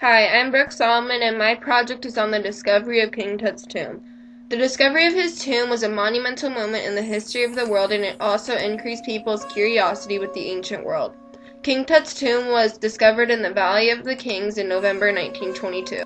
Hi, I'm Brooke and my project is on the discovery of King Tut's tomb. The discovery of his tomb was a monumental moment in the history of the world, and it also increased people's curiosity with the ancient world. King Tut's tomb was discovered in the Valley of the Kings in November 1922.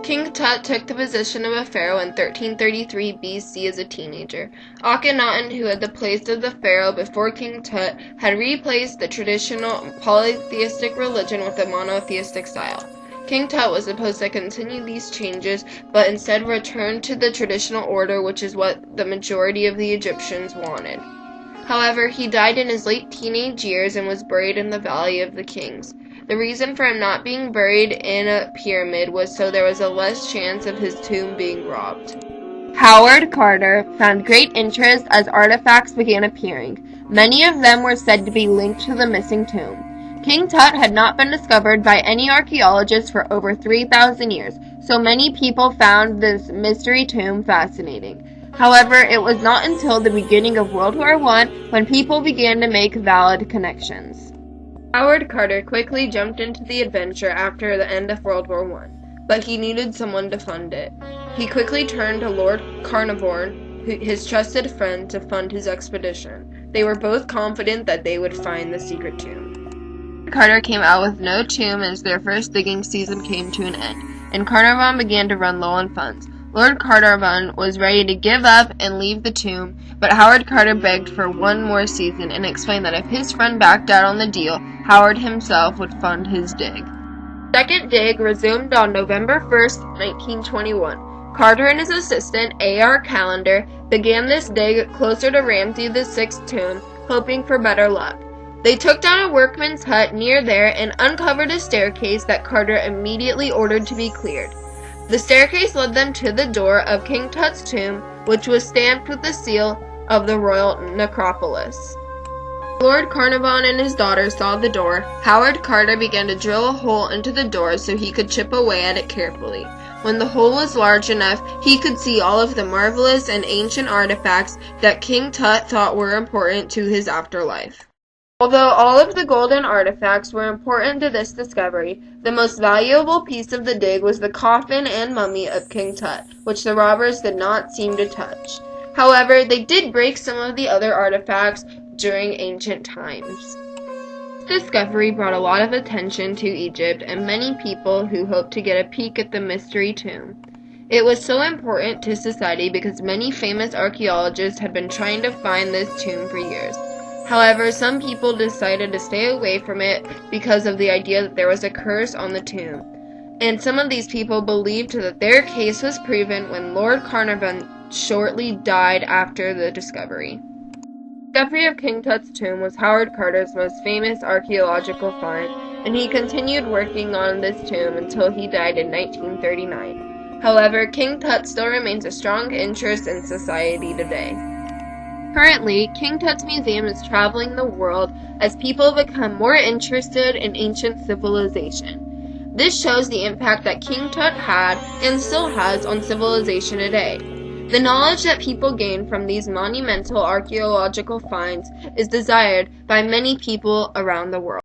King Tut took the position of a pharaoh in 1333 BC as a teenager. Akhenaten, who had the place of the pharaoh before King Tut, had replaced the traditional polytheistic religion with a monotheistic style. King Tut was supposed to continue these changes, but instead returned to the traditional order, which is what the majority of the Egyptians wanted. However, he died in his late teenage years and was buried in the Valley of the Kings. The reason for him not being buried in a pyramid was so there was a less chance of his tomb being robbed. Howard Carter found great interest as artifacts began appearing. Many of them were said to be linked to the missing tomb. King Tut had not been discovered by any archaeologist for over 3,000 years, so many people found this mystery tomb fascinating. However, it was not until the beginning of World War I when people began to make valid connections. Howard Carter quickly jumped into the adventure after the end of World War I, but he needed someone to fund it. He quickly turned to Lord Carnarvon, his trusted friend, to fund his expedition. They were both confident that they would find the secret tomb. Carter came out with no tomb as their first digging season came to an end, and Carnarvon began to run low on funds. Lord Carnarvon was ready to give up and leave the tomb, but Howard Carter begged for one more season and explained that if his friend backed out on the deal, Howard himself would fund his dig. The second dig resumed on November 1st, 1921. Carter and his assistant, A.R. Callender, began this dig closer to Ramses VI's tomb, hoping for better luck. They took down a workman's hut near there and uncovered a staircase that Carter immediately ordered to be cleared. The staircase led them to the door of King Tut's tomb, which was stamped with the seal of the royal necropolis. Lord Carnarvon and his daughter saw the door. Howard Carter began to drill a hole into the door so he could chip away at it carefully. When the hole was large enough, he could see all of the marvelous and ancient artifacts that King Tut thought were important to his afterlife. Although all of the golden artifacts were important to this discovery, the most valuable piece of the dig was the coffin and mummy of King Tut, which the robbers did not seem to touch. However, they did break some of the other artifacts during ancient times. This discovery brought a lot of attention to Egypt and many people who hoped to get a peek at the mystery tomb. It was so important to society because many famous archaeologists had been trying to find this tomb for years. However, some people decided to stay away from it because of the idea that there was a curse on the tomb. And some of these people believed that their case was proven when Lord Carnarvon shortly died after the discovery. The discovery of King Tut's tomb was Howard Carter's most famous archaeological find, and he continued working on this tomb until he died in 1939. However, King Tut still remains a strong interest in society today. Currently, King Tut's museum is traveling the world as people become more interested in ancient civilization. This shows the impact that King Tut had and still has on civilization today. The knowledge that people gain from these monumental archaeological finds is desired by many people around the world.